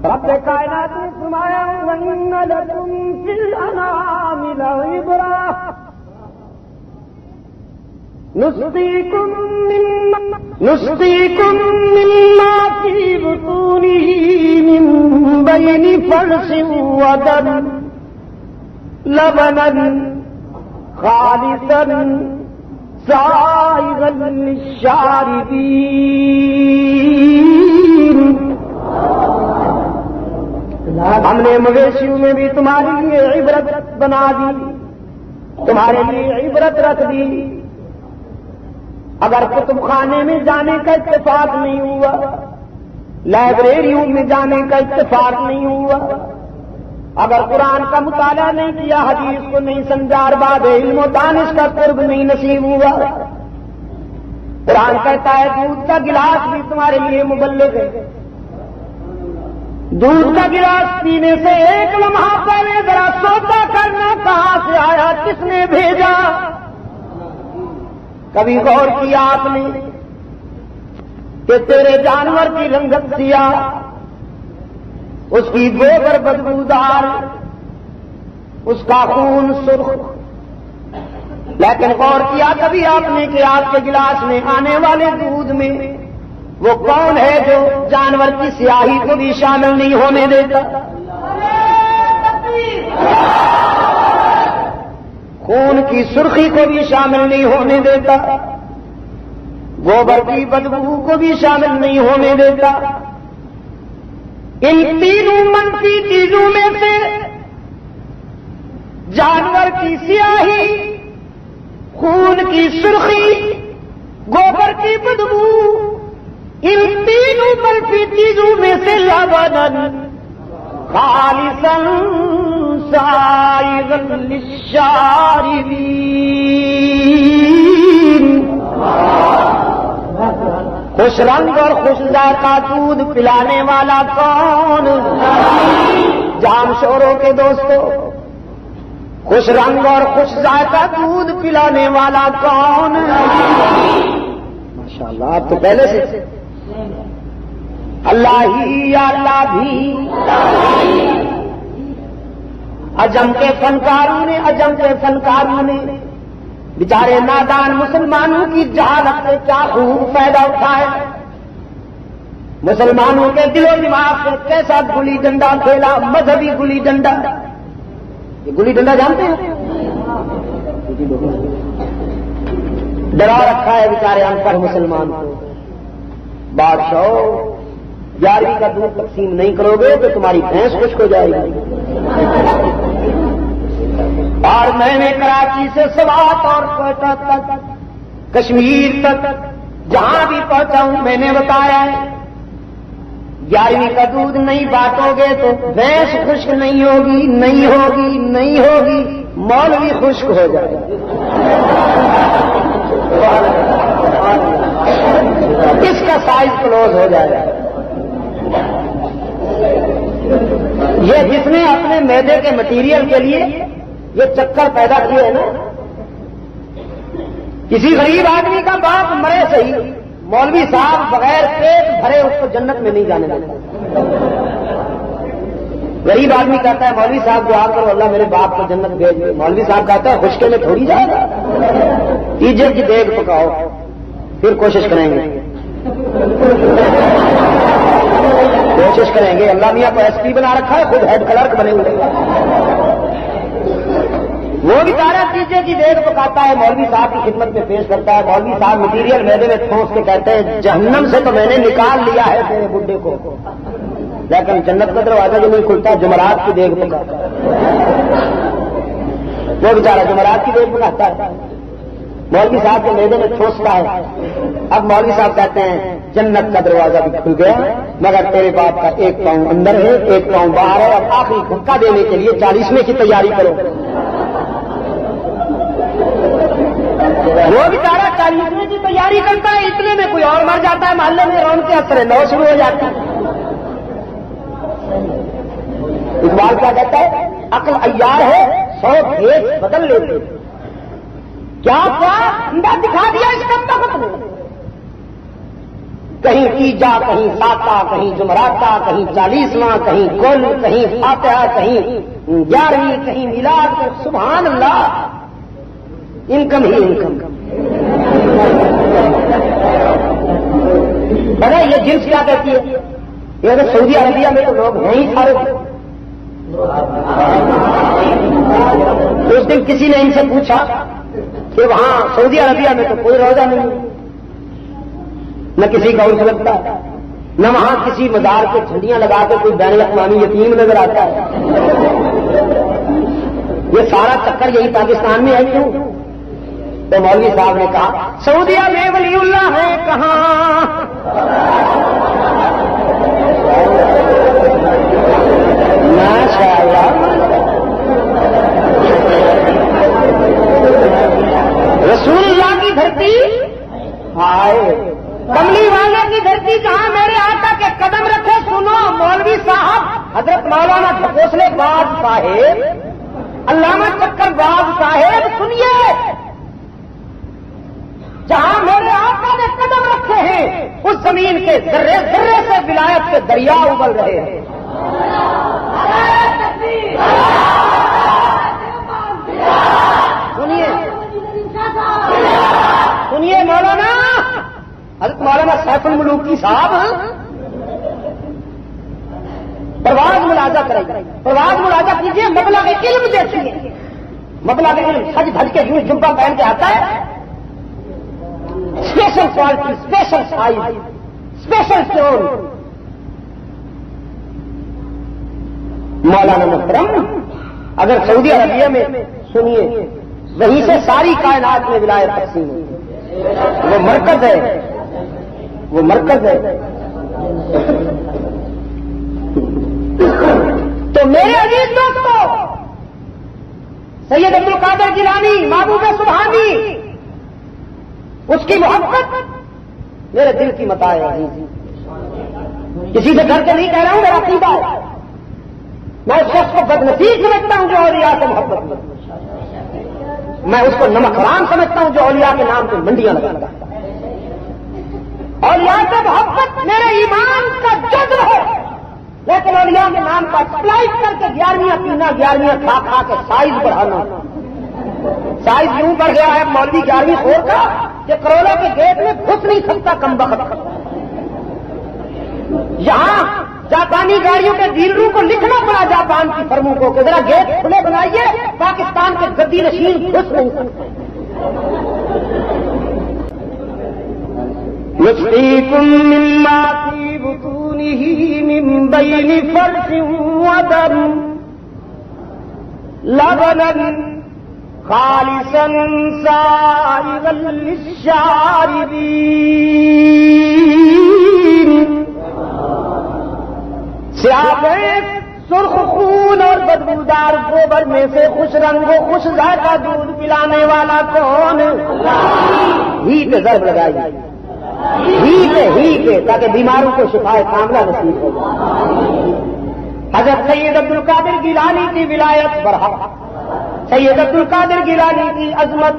رب کائنات نے فرمایا وَإِنَّ لَكُمْ فِي الْأَنْعَامِ لَعِبْرَةً نسقيكم مما في بطونه من بين فرث ودم لبنا خالصا سائغا للشاربين. ہم نے مویشیوں میں بھی تمہارے لیے عبرت بنا دی، تمہارے لیے عبرت رکھ دی. اگر کتب خانے میں جانے کا اتفاق نہیں ہوا، لائبریریوں میں جانے کا اتفاق نہیں ہوا، اگر قرآن کا مطالعہ نہیں کیا، حدیث کو نہیں سمجھا، ارباب علم و دانش کا قرب نہیں نصیب ہوا، قرآن کہتا ہے دودھ کا گلاس بھی تمہارے لیے مبلغ ہے. دودھ کا گلاس پینے سے ایک لمحہ پہلے ذرا سوچا کرنا کہاں سے آیا، کس نے بھیجا. کبھی غور کیا آپ نے کہ تیرے جانور کی رنگت سیاہ، اس کی گوبر بدبودار، اس کا خون سرخ، لیکن غور کیا کبھی آپ نے کہ آپ کے گلاس میں آنے والے دودھ میں وہ کون ہے جو جانور کی سیاہی کو بھی شامل نہیں ہونے دیتا، خون کی سرخی کو بھی شامل نہیں ہونے دیتا، گوبر کی بدبو کو بھی شامل نہیں ہونے دیتا. ان تینوں منفی چیزوں میں سے جانور کی سیاہی، خون کی سرخی، گوبر کی بدبو، ان تینوں منفی چیزوں میں سے لبنن خالصا سائغا للشاربین، خوش رنگ اور خوش ذائقہ دودھ پلانے والا کون؟ جام شوروں کے دوستو، خوش رنگ اور خوش ذائقہ دودھ پلانے والا کون؟ ماشاءاللہ آپ تو پہلے سے اللہ ہی یا اللہ بھی. عجم کے فنکاروں نے بیچارے نادان مسلمانوں کی جہالت سے کیا خوب فائدہ اٹھائے، مسلمانوں کے دل و دماغ سے کیسا گلی ڈنڈا کھیلا، مذہبی گلی ڈنڈا. یہ گلی ڈنڈا جانتے ہیں؟ ڈرا رکھا ہے بیچارے ان پڑھ مسلمان کو. بادشاہ 11ویں کا دودھ تقسیم نہیں کرو گے تو تمہاری بھینس خشک ہو جائے گی. اور میں نے کراچی سے سوات اور کوئٹہ تک، کشمیر تک جہاں بھی پہنچا ہوں میں نے بتایا ہے 11ویں کا دودھ نہیں بانٹو گے تو بھینس خشک نہیں ہوگی، نہیں ہوگی، نہیں ہوگی، مولوی خشک ہو جائے گا. اس کا سائز کلوز ہو جائے گا. یہ جس نے اپنے معدے کے مٹیریل کے لیے یہ چکر پیدا کیے ہیں نا، کسی غریب آدمی کا باپ مرے صحیح، مولوی صاحب بغیر پیٹ بھرے اس کو جنت میں نہیں جانے دیتے. غریب آدمی کہتا ہے مولوی صاحب دعا کرو اللہ میرے باپ کو جنت بھیج دے. مولوی صاحب کہتا ہے خشکے میں تھوڑی جائے گا، ایجے کی دیگ پکاؤ پھر کوشش کریں گے. اللہ میاں کو ایس پی بنا رکھا ہے، خود ہیڈ کلرک بنے ہوئے. وہ بھی سارا چیزیں کی دیگ پکاتا ہے، مولوی صاحب کی خدمت میں پیش کرتا ہے. مولوی صاحب مٹیریل میدے میں ٹھونس کے کہتے ہیں جہنم سے تو میں نے نکال لیا ہے تیرے بڈھے کو، لیکن جنت کا دروازہ جو نہیں کھلتا جمعرات کی دیگ پکاتا ہے. وہ بیچارہ جمعرات کی دیگ پکاتا ہے، مولوی صاحب کے میدے میں ٹھونستا ہے. اب مولوی صاحب کہتے ہیں جنت کا دروازہ بھی کھل گیا مگر تیرے باپ کا ایک پاؤں اندر ہے ایک پاؤں باہر ہے، اب آخری دھکا دینے کے لیے 40ویں کی تیاری کرو. وہ بیچارہ 40ویں کی تیاری کرتا ہے، اتنے میں کوئی اور مر جاتا ہے، محلے میں رون کے اثر نو شروع ہو جاتی ہے. اقبال کیا کہتا ہے عقل عیار ہے 100 بھیس بدل لیتے. کیا انڈا دکھا دیا اس کا وقت نے، کہیں تیجا، کہیں ساتا، کہیں جمراتا، کہیں 40واں، کہیں کل، کہیں فاتحہ، کہیں 11ویں، کہیں میلاد. سبحان اللہ، انکم ہی انکم. پتہ یہ جنس کیا کہتی ہے؟ یہ اگر سعودی عربیہ میں تو لوگ ہیں ہی سارے. اس دن کسی نے ان سے پوچھا کہ وہاں سعودی عربیہ میں تو کوئی روزہ نہیں، نہ کسی کا عرس لگتا ہے، نہ وہاں کسی مزار کے جھنڈیاں لگا کے کوئی بین الاقوامی یتیم نظر آتا ہے. یہ سارا چکر یہی پاکستان میں ہے کیوں؟ تو مولوی صاحب نے کہا سعودیہ میں ولی اللہ ہے کہاں؟ ماشاء اللہ، رسول اللہ کی دھرتی، ہائے کملی والے کی دھرتی جہاں میرے آقا کے قدم رکھے. سنو مولوی صاحب، حضرت مولانا ڈھکوسلے باز صاحب، علامہ چکر باز صاحب، سنیے، جہاں میرے آقا نے قدم رکھے ہیں اس زمین کے ذرے ذرے سے ولایت کے دریا ابل رہے ہیں. سنیے سنیے مولانا، حضرت مولانا سیف الملوکی صاحب پرواز ملازہ کریں، پرواز ملازہ کیجیے. مبلغ علم دیکھیے، مبلغ علم سج دھج کے یوں جبہ پہن کے آتا ہے، special quality, special size, special tone. مولانا محترم، اگر سعودی عربیہ میں سنیے وہیں سے ساری کائنات میں ولایت تقسیم ہے، وہ مرکز ہے، وہ مرکز ہے. تو میرے عزیز دوستو، سید عبد القادر جیلانی محبوب سبحانی، اس کی محبت میرے دل کی متاع ہے. کسی سے گھر کے نہیں کہہ رہا ہوں، میرا عقیدہ ہے. میں اس شخص کو بدنصیب سمجھتا ہوں جو اولیاء سے محبت میں، میں اس کو نمک حرام سمجھتا ہوں جو اولیاء کے نام پہ منڈیاں لگاتا ہے. اولیاء سے محبت میرے ایمان کا جذب ہے، لیکن اولیاء کے نام پر سپلائز کر کے 11ویں پینا، 11ویں کھا کھا کے سائز بڑھانا. سائز یوں بڑھ گیا ہے مولوی 11ویں خور کا کہ کروڑا کے گیٹ میں گھس نہیں سکتا کمبخت. یہاں جاپانی گاڑیوں کے ڈیلروں کو لکھنا پڑا جاپان کی فرموں کو کہ ذرا گیٹ کھلے بنائیے، پاکستان کے گدی نشین گھس نہیں سکتے. يسقيكم مما في بطونه من بين فرث ودم لبنا خالصا سائغا للشاربين. سیاہ سرخ خون اور بدبودار گوبر میں سے خوش رنگ و خوش ذائقہ دودھ پلانے والا کون؟ ہی پہ ضرب لگائی، ہی پہ تاکہ بیماروں کو شفائے کاملہ نصیب ہو. حضرت سید عبد القادر گیلانی کی ولایت برحق، سید عبد القادر گیلانی کی عظمت.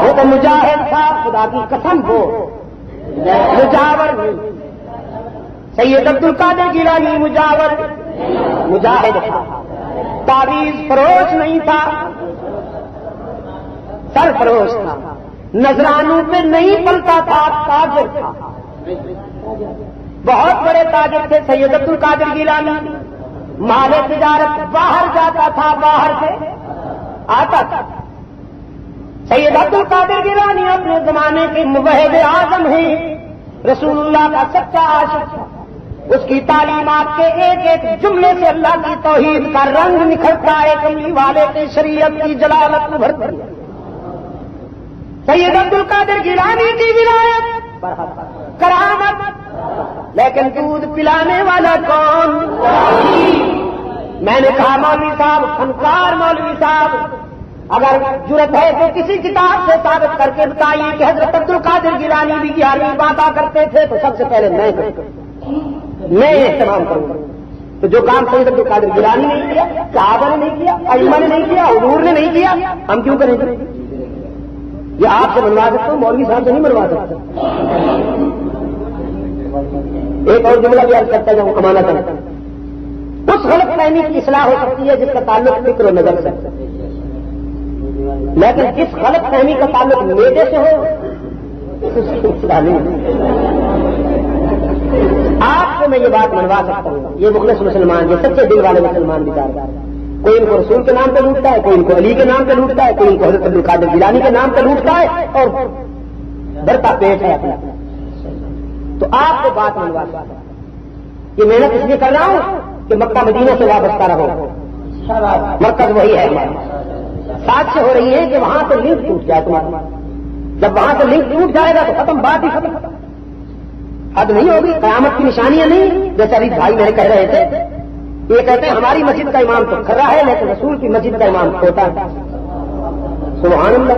وہ تو مجاہد تھا، خدا کی قسم وہ مجاور نہیں. سید عبد القادر گیلانی مجاور مجاہد تھا، تعویذ فروش نہیں تھا، سر فروش تھا، نذرانوں پہ نہیں پلتا تھا، تاجر تھا. بہت بڑے تاجر تھے سید عبد القادر گیلانی. مال تجارت باہر جاتا تھا، باہر سے آتا تھا. سید عبد القادر گیلانی اپنے زمانے کے موحد اعظم ہیں، رسول اللہ کا سچا عاشق تھا. اس کی تعلیمات کے ایک ایک جملے سے اللہ کی توحید کا رنگ نکھرتا ہے، کملی والے کی شریعت کی جلالت ابھرتی ہے. سید عبد القادر گیلانی کی ولایت کرامت، لیکن دودھ پلانے والا کون؟ میں نے کہا مولوی صاحب، فنکار مولوی صاحب، اگر جرت ہے تو کسی کتاب سے ثابت کر کے بتائیے کہ حضرت عبد القادر گیلانی بھی 11ویں باتیں کرتے تھے. تو سب سے پہلے میں اہتمام کروں گا. تو جو کام سید عبد القادر گیلانی نے نہیں کیا، صحابہ نے نہیں کیا، ائمہ نے نہیں کیا، حضور نے نہیں کیا، ہم کیوں کریں گے؟ یہ آپ سے بنوا سکتا ہوں، مولوی صاحب سے نہیں بنوا سکتا. ایک اور جملہ بھی عرض کرتا جاؤں امانت، اس غلط فہمی کی اصلاح ہو سکتی ہے جس کا تعلق فکر و نظر سے، لیکن جس غلط فہمی کا تعلق میدے سے ہو اس کی اصلاح نہیں۔ آپ کو میں یہ بات منوا سکتا ہوں، یہ مخلص مسلمان، یہ سچے دل والے مسلمان بچار، کوئی ان کو رسول کے نام پہ لوٹتا ہے، کوئی ان کو علی کے نام پہ لوٹتا ہے، کوئی ان کو حضرت عبد القادر جیلانی کے نام پہ لوٹتا ہے اور بھرتا پیٹ ہے اپنا۔ تو آپ کو بات منوا سکتا ہوں، یہ محنت اس لیے کر رہا ہوں کہ مکہ مدینہ سے وابستہ رہو، مرکز وہی ہے ہمارا، ساتھ سے ہو رہی ہے کہ وہاں سے لنک ٹوٹ جائے تمہارا، جب وہاں سے لنک ٹوٹ جائے گا تو ختم، بات ہی ختم، حد نہیں ہوگی، قیامت کی نشانیاں نہیں۔ جیسے ابھی بھائی میرے کہہ رہے تھے، یہ کہتے ہیں ہماری مسجد کا امام تو کھرا ہے لیکن رسول کی مسجد کا امام کھوٹا ہے، سبحان اللہ۔